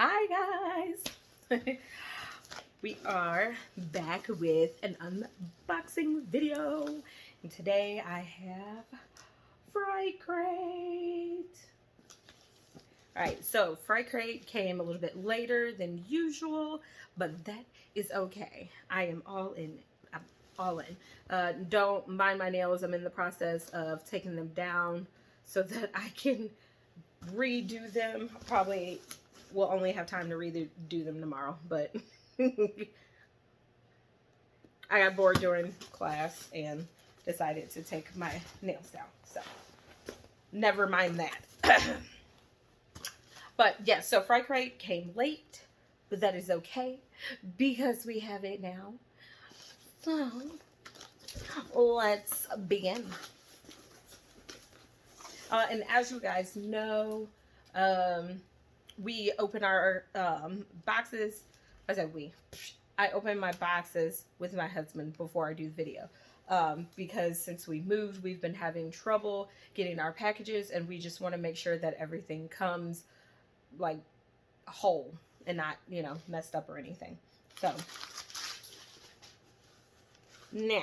Hi guys! We are back with an unboxing video, and today I have Fright Crate. Alright, so Fright Crate came a little bit later than usual, but that is okay. I am all in it. I'm all in. Don't mind my nails. I'm in the process of taking them down so that I can redo them. Probably will only have time to redo them tomorrow, but I got bored during class and decided to take my nails down. So never mind that. But yeah, so Fright Crate came late, but that is okay because we have it now. So let's begin. And as you guys know, we open our boxes. I open my boxes with my husband before I do the video. Because since we moved, we've been having trouble getting our packages, and we just want to make sure that everything comes like whole and not, you know, messed up or anything. So now,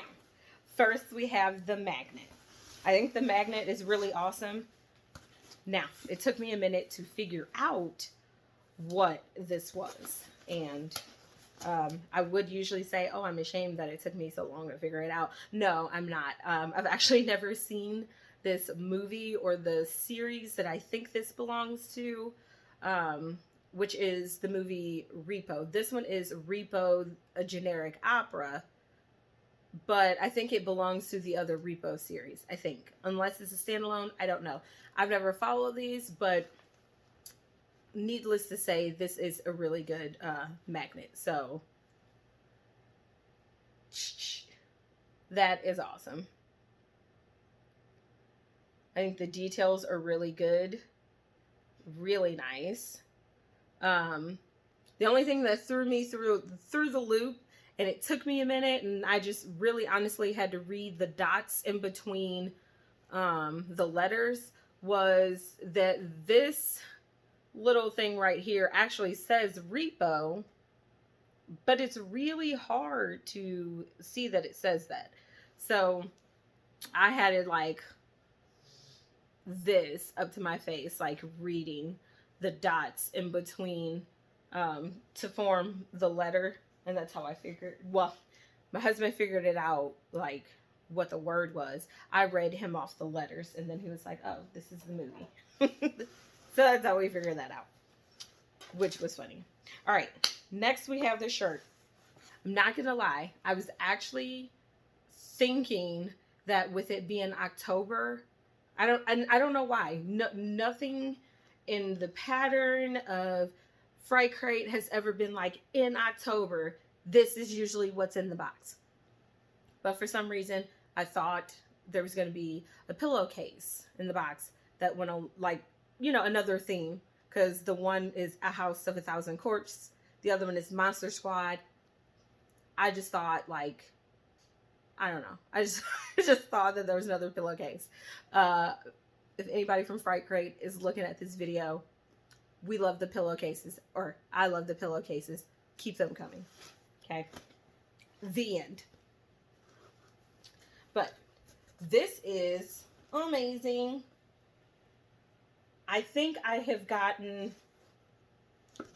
first we have the magnet. I think the magnet is really awesome. Now, it took me a minute to figure out what this was. And I would usually say, oh, I'm ashamed that it took me so long to figure it out. No, I'm not. I've actually never seen this movie or the series that I think this belongs to, which is the movie Repo. This one is Repo, a generic opera. But I think it belongs to the other Repo series, I think. Unless it's a standalone, I don't know. I've never followed these, but needless to say, this is a really good magnet. So, that is awesome. I think the details are really good. Really nice. The only thing that threw me through the loop, and it took me a minute, and I just really honestly had to read the dots in between the letters, was that this little thing right here actually says repo, but it's really hard to see that it says that. So I had it like this up to my face, like reading the dots in between to form the letter. And that's how I figured, well, my husband figured it out, like, what the word was. I read him off the letters, and then he was like, oh, this is the movie. So that's how we figured that out, which was funny. All right, next we have the shirt. I'm not going to lie. I was actually thinking that with it being October, I don't know why. Nothing in the pattern of Fright Crate has ever been like, in October, this is usually what's in the box. But for some reason, I thought there was going to be a pillowcase in the box that went on, like, you know, another theme. Because the one is A House of a Thousand Corpses. The other one is Monster Squad. I just thought, like, I don't know. I just thought that there was another pillowcase. If anybody from Fright Crate is looking at this video, we love the pillowcases, or I love the pillowcases. Keep them coming. Okay? The end. But this is amazing. I think I have gotten,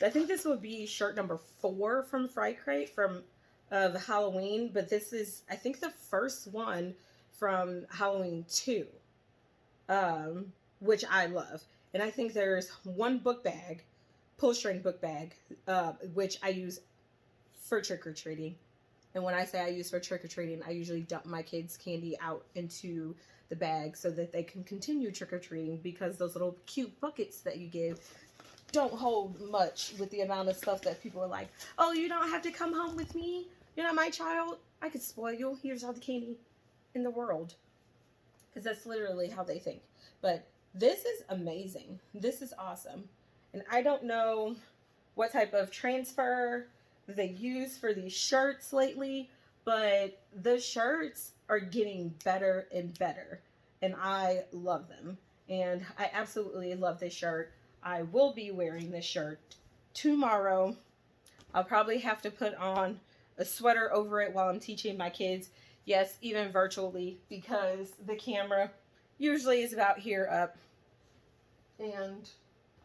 I think this would be shirt number 4 from Fright Crate from the Halloween, but this is, I think, the first one from Halloween 2, which I love. And I think there's one book bag, pull string book bag, which I use for trick-or-treating. And when I say I use for trick-or-treating, I usually dump my kids' candy out into the bag so that they can continue trick-or-treating, because those little cute buckets that you give don't hold much with the amount of stuff that people are like, oh, you don't have to come home with me. You're not my child. I could spoil you. Here's all the candy in the world. Because that's literally how they think. But this is amazing. This is awesome. And I don't know what type of transfer they use for these shirts lately, but the shirts are getting better and better. And I love them. And I absolutely love this shirt. I will be wearing this shirt tomorrow I'll probably have to put on a sweater over it while I'm teaching my kids. Yes, even virtually, because the camera usually is about here up. And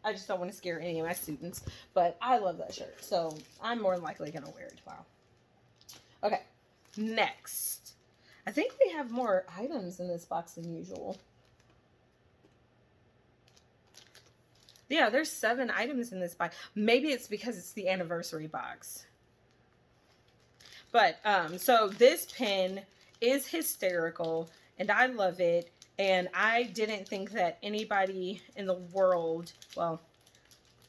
I just don't want to scare any of my students. But I love that shirt. So I'm more than likely going to wear it tomorrow. Okay, next. I think we have more items in this box than usual. Yeah, there's 7 items in this box. Maybe it's because it's the anniversary box. But, so this pen is hysterical, and I love it. And I didn't think that anybody in the world, well,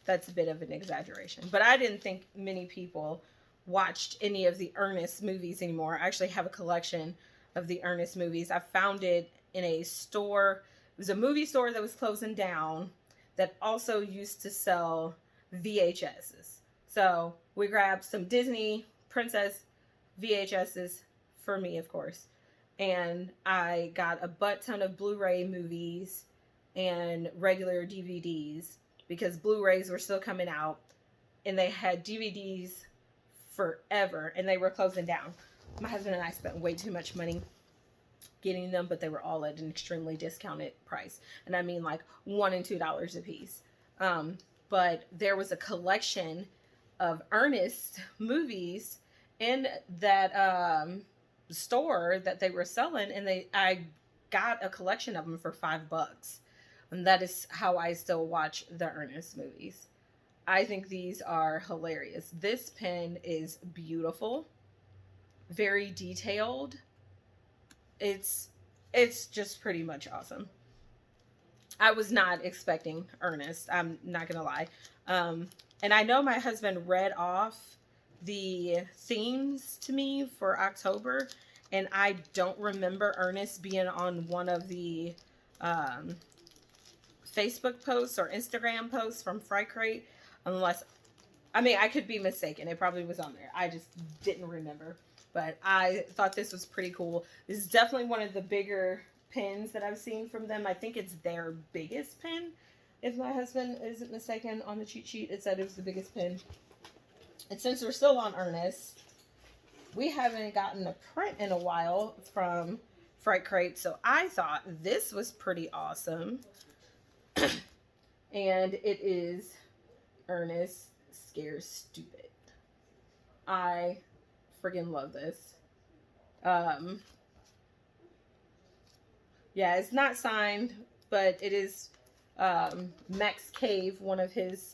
that's a bit of an exaggeration, but I didn't think many people watched any of the Ernest movies anymore. I actually have a collection of the Ernest movies. I found it in a store. It was a movie store that was closing down that also used to sell VHSs. So we grabbed some Disney Princess VHSs for me, of course. And I got a butt ton of Blu-ray movies and regular DVDs because Blu-rays were still coming out and they had DVDs forever and they were closing down. My husband and I spent way too much money getting them, but they were all at an extremely discounted price. And I mean like $1 and $2 a piece. But there was a collection of Ernest movies in that store that they were selling, and I got a collection of them for $5. And that is how I still watch the Ernest movies. I think these are hilarious. This pen is beautiful, very detailed. It's just pretty much awesome. I was not expecting Ernest, I'm not gonna lie. And I know my husband read off the themes to me for October, and I don't remember Ernest being on one of the Facebook posts or Instagram posts from Fright Crate, unless, I mean, I could be mistaken. It probably was on there. I just didn't remember. But I thought this was pretty cool. This is definitely one of the bigger pens that I've seen from them. I think it's their biggest pen. If my husband isn't mistaken, on the cheat sheet, it said it was the biggest pen. And since we're still on Ernest, we haven't gotten a print in a while from Fright Crate. So I thought this was pretty awesome. And it is Ernest Scares Stupid. I freaking love this. Yeah, it's not signed, but it is Max Cave, one of his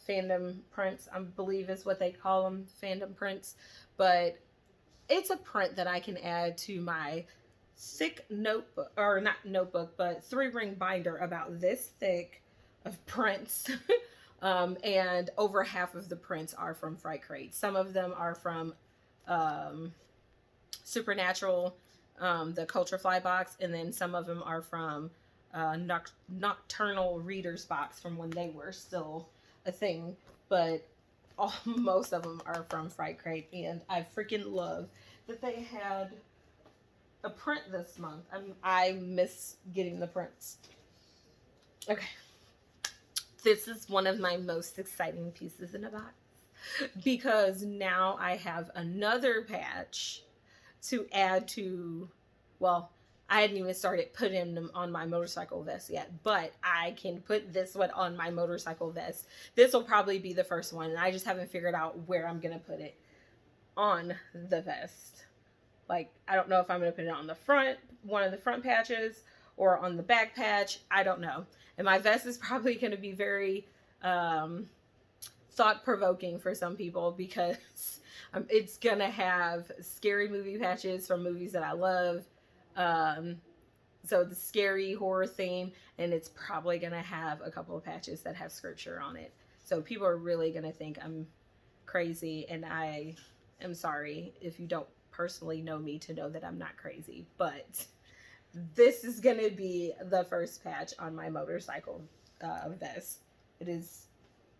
fandom prints, I believe is what they call them, fandom prints. But it's a print that I can add to my thick notebook, or not notebook, but 3-ring binder about this thick of prints. And over half of the prints are from Fright Crate. Some of them are from Supernatural, the Culture Fly box, and then some of them are from Nocturnal Readers box from when they were still a thing. But most of them are from Fright Crate, and I freaking love that they had a print this month. I miss getting the prints. Okay. This is one of my most exciting pieces in a box, because now I have another patch to add to, well, I hadn't even started putting them on my motorcycle vest yet, but I can put this one on my motorcycle vest. This will probably be the first one, and I just haven't figured out where I'm going to put it on the vest. Like, I don't know if I'm going to put it on the front, one of the front patches, or on the back patch. I don't know. And my vest is probably going to be very thought-provoking for some people, because it's going to have scary movie patches from movies that I love. So the scary horror theme, and it's probably going to have a couple of patches that have scripture on it. So people are really going to think I'm crazy, and I am sorry if you don't personally know me to know that I'm not crazy, but this is going to be the first patch on my motorcycle vest. It is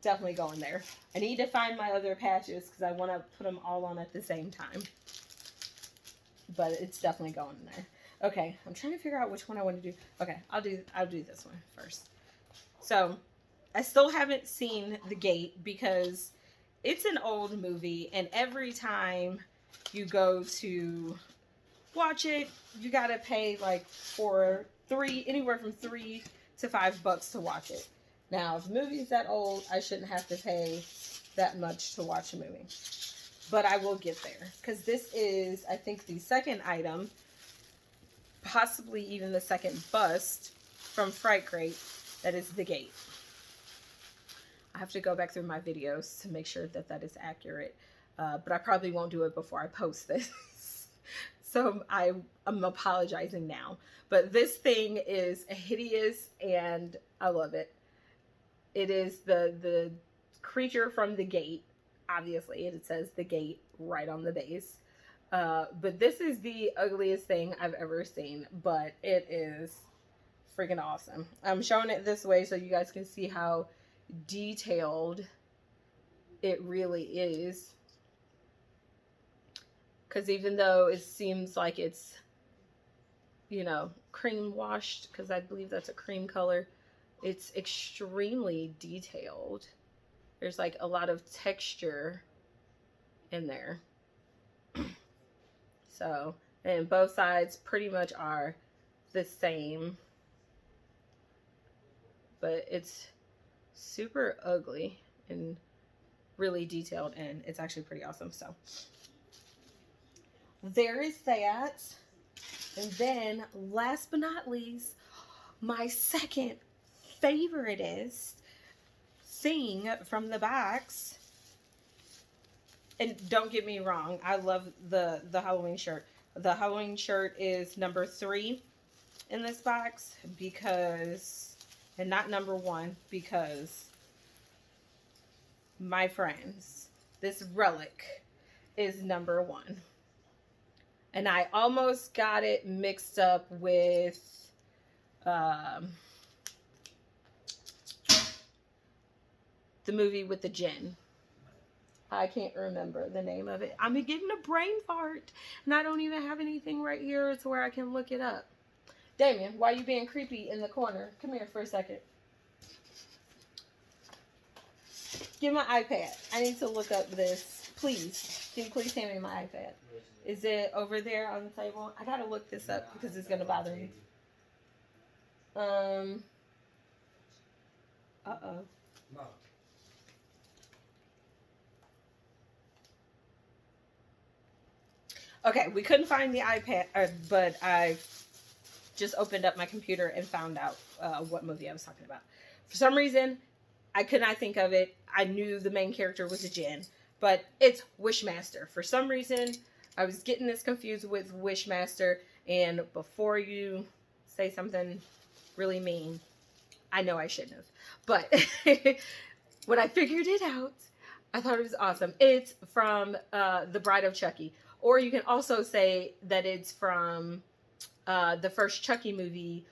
definitely going there. I need to find my other patches because I want to put them all on at the same time, but it's definitely going in there. Okay, I'm trying to figure out which one I want to do. Okay, I'll do this one first. So I still haven't seen The Gate because it's an old movie, and every time you go to watch it, you gotta pay like anywhere from $3 to $5 to watch it. Now, if the movie's that old, I shouldn't have to pay that much to watch a movie. But I will get there, because this is, I think, the second item, possibly even the second bust from Fright Crate, that is The Gate. I have to go back through my videos to make sure that that is accurate, but I probably won't do it before I post this. So I'm apologizing now. But this thing is hideous, and I love it. It is the creature from The Gate. Obviously, it says The Gate right on the base. But this is the ugliest thing I've ever seen, but it is freaking awesome. I'm showing it this way so you guys can see how detailed it really is. Because even though it seems like it's, you know, cream washed, because I believe that's a cream color, it's extremely detailed. There's like a lot of texture in there. So, and both sides pretty much are the same. But it's super ugly and really detailed, and it's actually pretty awesome. So, there is that. And then, last but not least, my second favoriteest thing from the box. And don't get me wrong, I love the Halloween shirt. The Halloween shirt is number 3 in this box because, and not number 1, because, my friends, this relic is number 1. And I almost got it mixed up with the movie with the djinn. I can't remember the name of it. I'm getting a brain fart, and I don't even have anything right here to where I can look it up. Damien, why are you being creepy in the corner? Come here for a second. Give my iPad. I need to look up this. Please. Can you please hand me my iPad? Is it over there on the table? I gotta look this up because it's gonna bother me. Uh-oh. Okay, we couldn't find the iPad, but I just opened up my computer and found out what movie I was talking about. For some reason, I could not think of it. I knew the main character was a djinn, but it's Wishmaster. For some reason, I was getting this confused with Wishmaster, and before you say something really mean, I know I shouldn't have. But when I figured it out, I thought it was awesome. It's from The Bride of Chucky. Or you can also say that it's from the first Chucky movie,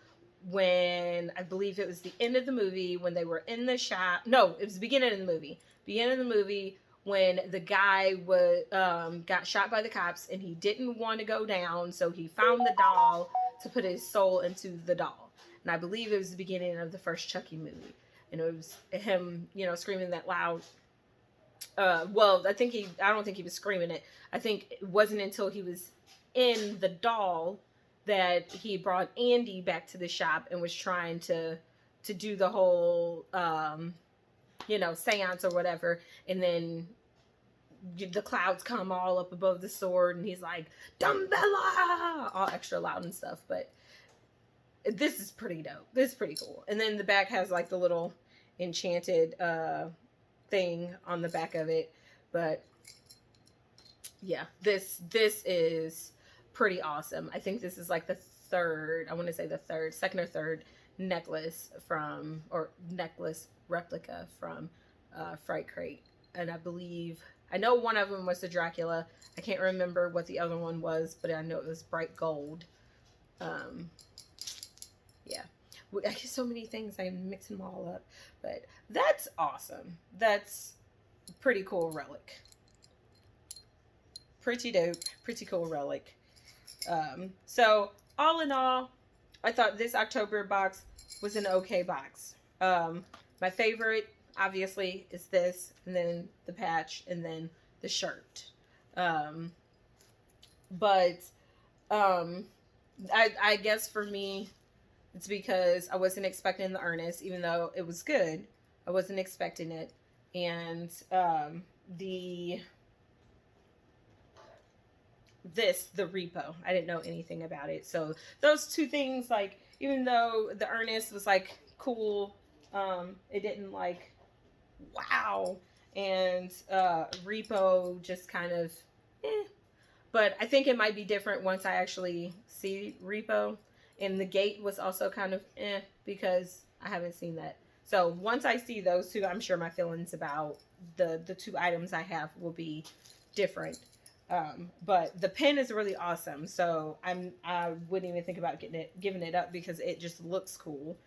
when I believe it was the end of the movie when they were in the shop. No, it was the beginning of the movie. Beginning of the movie when the guy was got shot by the cops and he didn't want to go down, so he found the doll to put his soul into the doll. And I believe it was the beginning of the first Chucky movie. And it was him, you know, screaming that loud. Well, I don't think he was screaming it. I think it wasn't until he was in the doll that he brought Andy back to the shop and was trying to do the whole, you know, seance or whatever. And then the clouds come all up above the sword and he's like, Dumbella! All extra loud and stuff. But this is pretty dope. This is pretty cool. And then the back has like the little enchanted, thing on the back of it. But yeah, this is pretty awesome. I think this is like the third, I want to say the second or third necklace from, or necklace replica from Fright Crate. And I know one of them was the Dracula. I can't remember what the other one was, but I know it was bright gold. Yeah. I get so many things, I'm mixing them all up. But that's awesome. That's pretty cool relic. Pretty dope. Pretty cool relic. So, all in all, I thought this October box was an okay box. My favorite, obviously, is this, and then the patch, and then the shirt. Um, but I guess for me, it's because I wasn't expecting the Ernest, even though it was good. I wasn't expecting it, and the the repo, I didn't know anything about it. So those two things, like, even though the Ernest was like cool, it didn't like wow, and repo just kind of eh. But I think it might be different once I actually see repo. And the gate was also kind of because I haven't seen that. So once I see those two, I'm sure my feelings about the two items I have will be different. But the pen is really awesome, so I wouldn't even think about giving it up because it just looks cool.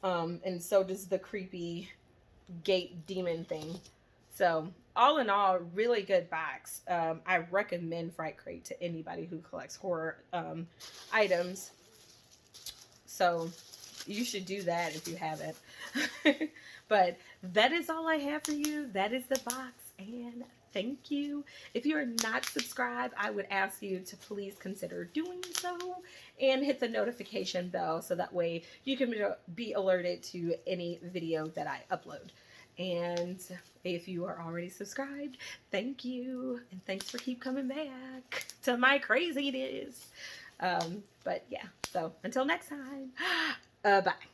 And so does the creepy gate demon thing. So all in all, really good box. I recommend Fright Crate to anybody who collects horror items. So you should do that if you haven't. But that is all I have for you. That is the box, and thank you. If you are not subscribed, I would ask you to please consider doing so and hit the notification bell so that way you can be alerted to any video that I upload. And if you are already subscribed, thank you, and thanks for keep coming back to my craziness. But yeah, so until next time, bye.